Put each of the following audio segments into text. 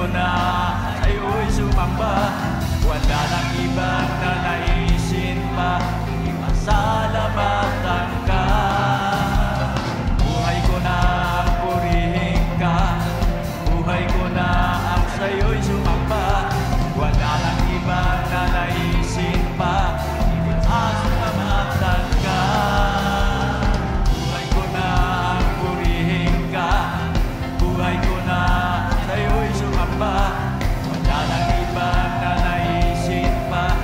ko na sa'yo'y sumamba. Wala nang ibang nanaisin pa, ipasalamatan ka. Buhay ko na ang purihin ka, buhay ko na ang sa'yo'y sumamba. Wala nang ibang nanaisin pa, ipasalamatan ka. Buhay ko na ang purihin ka, buhay ko na sa'yo'y sumamba. Wala nang ibang nanaisin pa,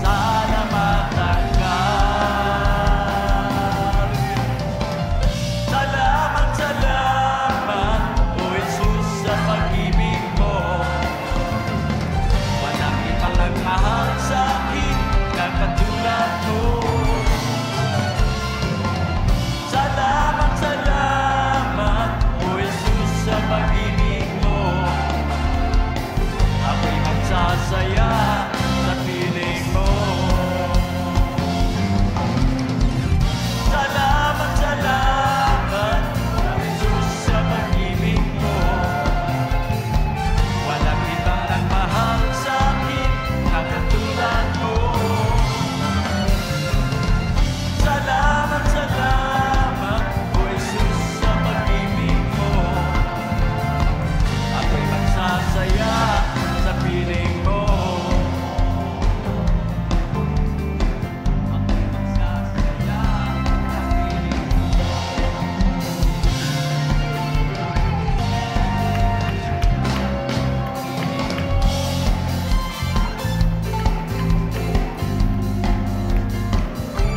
salamatan ka. Salamat, salamat, O Jesus, sa pag-ibig mo. Walang ibang nagmahal sa akin na katulad mo. Salamat, salamat, O Jesus, sa pag-ibig mo. Ako'y magsasaya sa piling mo. Salamat, salamat, O Jesus, sa pag-ibig mo. Walang ibang nagmahal sa akin na katulad mo. Salamat, salamat, O Jesus, sa pag-ibig mo. Ako'y magsasaya sa piling mo. Ako'y magsasaya sa piling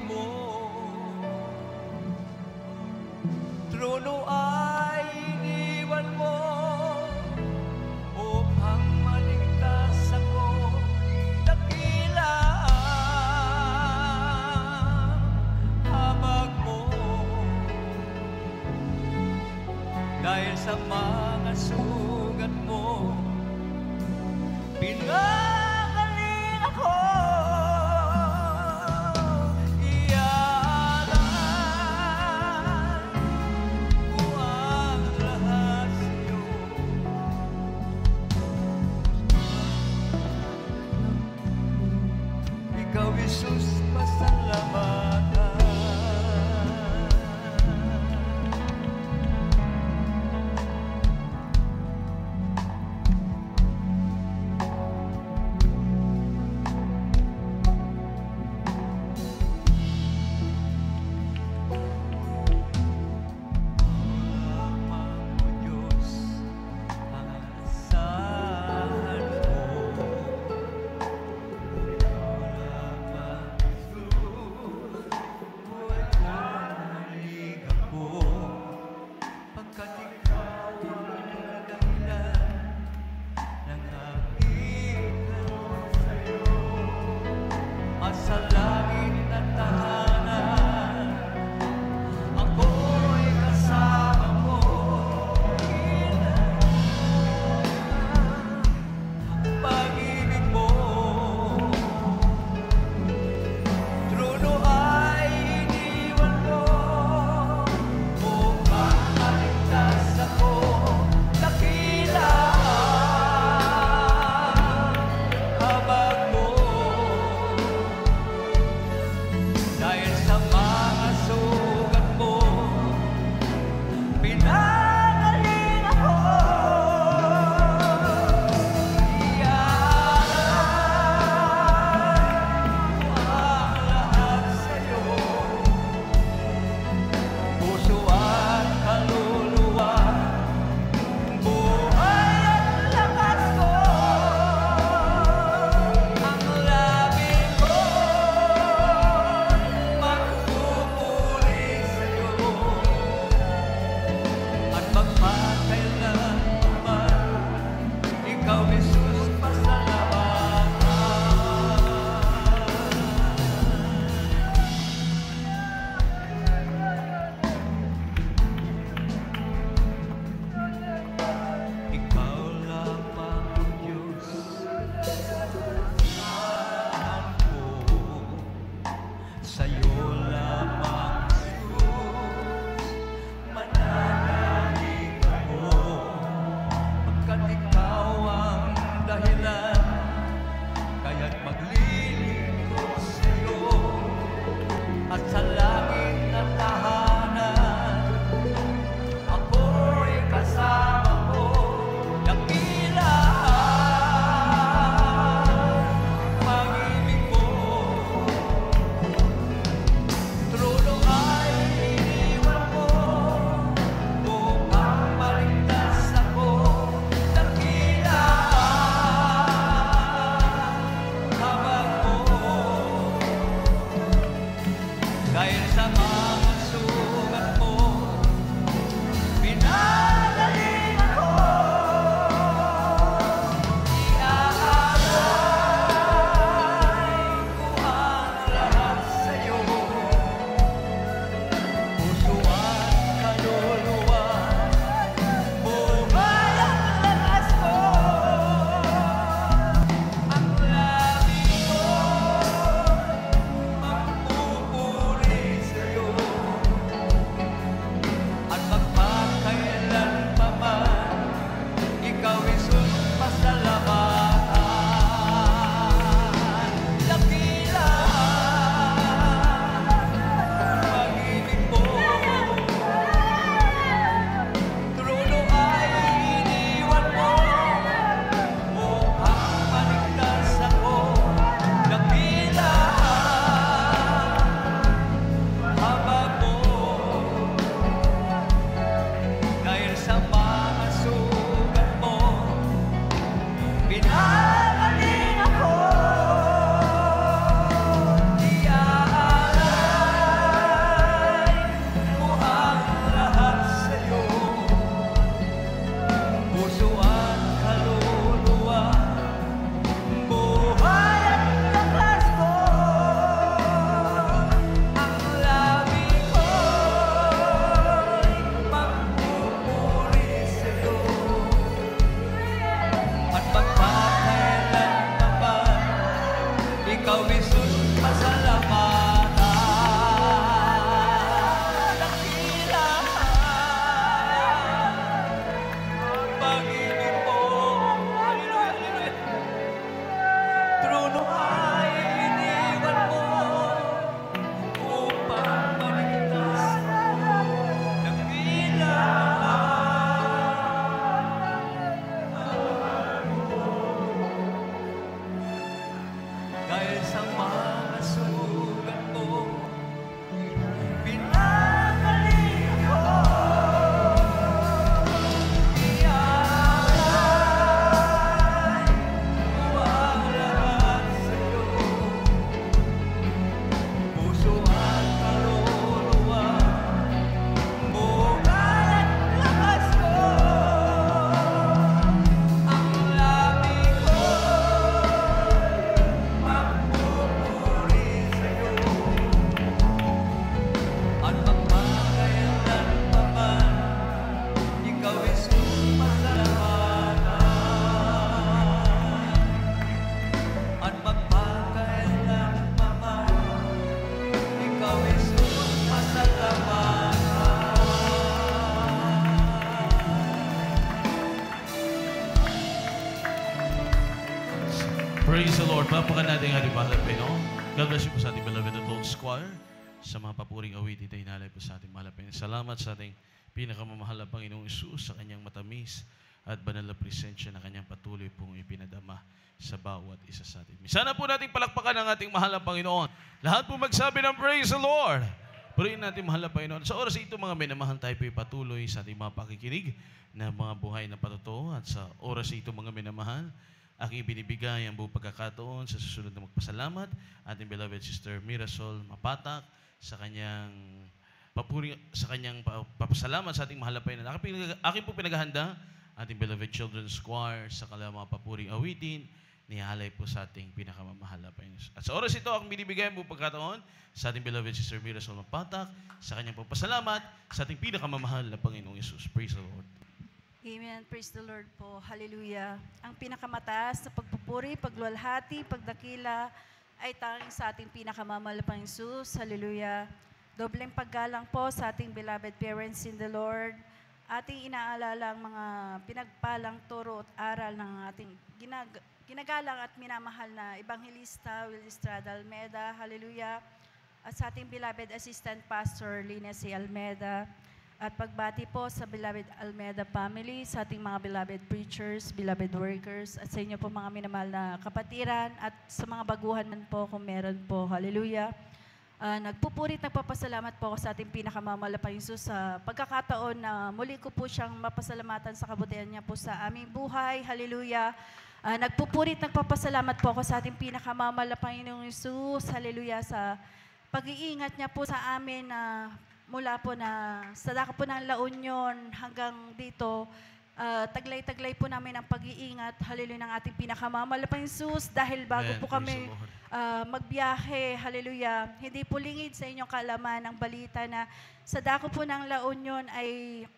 mo. Trono ay iniwan mo upang maligtas ako. Dakila ang habag mo, dahil sa mga sugat mo pinagaling ako. Ikaw, Jesus, pasalamatan. Praise the Lord. Papakan natin ang ating mahal na Panginoon. God bless you po sa ating beloved adult choir. Sa mga papuring awitin na inalay po sa ating mahal na Panginoon. Salamat sa ating pinakamamahal na Panginoong Isus sa kanyang matamis at banal na presensya na kanyang patuloy pong ipinadama sa bawat isa sa atin. Sana po nating palakpakan ang ating mahal na Panginoon. Lahat po magsabi ng Praise the Lord. Purihin natin mahal na Panginoon. Sa oras ito mga minamahal, tayo po patuloy sa ating mga pakikinig na mga buhay na patotoo. At sa oras ito mga minamahal, aking binibigay ang buong pagkakataon sa susunod na magpasalamat ating beloved sister Mirasol Mapatak sa kanyang papasalamat sa ating mahal na Panginoon. Aking po pinaghahanda ating beloved children's choir sa kanilang mga papuring awitin, nihalay po sa ating pinakamamahal na Panginoon. At sa oras ito, akong binibigay ang buong pagkakataon sa ating beloved sister Mirasol Mapatak sa kanyang papasalamat sa ating pinakamamahal na Panginoong Yesus. Praise the Lord. Amen. Praise the Lord po. Hallelujah. Ang pinakamataas na pagpupuri, pagluwalhati, pagdakila ay tanging sa ating pinakamamahal na Panginoong Yesus. Hallelujah. Dobleng paggalang po sa ating beloved parents in the Lord. Ating inaalala ang mga pinagpalang turo at aral ng ating ginagalang at minamahal na Evangelista Will Estrada Almeda. Hallelujah. At sa ating beloved assistant pastor Linea C. Almeda. At pagbati po sa beloved Almeda family, sa ating mga beloved preachers, beloved workers, at sa inyo po mga minamahal na kapatiran, at sa mga baguhan man po kung meron po. Hallelujah. Nagpupurit, nagpapasalamat po ako sa ating pinakamamahal na Panginoon Jesus sa pagkakataon na muli ko po siyang mapasalamatan sa kabutihan niya po sa aming buhay. Hallelujah. Nagpupurit, nagpapasalamat po ako sa ating pinakamamahal na Panginoong Jesus. Hallelujah. Sa pag-iingat niya po sa amin na mula po na sa dako po ng La Union hanggang dito, taglay-taglay po namin ang pag-iingat, hallelujah, ng ating pinakamamahal na Panginoong Jesus, dahil bago Amen. po kami magbiyahe, hallelujah, hindi po lingid sa inyong kaalaman ang balita na sa dako po ng La Union ay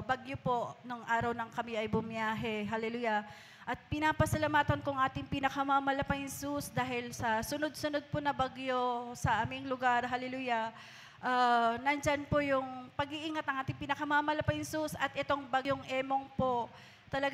bagyo po nung araw ng kami ay bumiyahe, hallelujah. At pinapasalamatan kong ating pinakamamahal na Panginoong Jesus dahil sa sunod-sunod po na bagyo sa aming lugar, hallelujah. Nandyan po yung pag-iingat ng ating pinakamamahal na Panginoong Jesus at itong bagyong Emong po. Talaga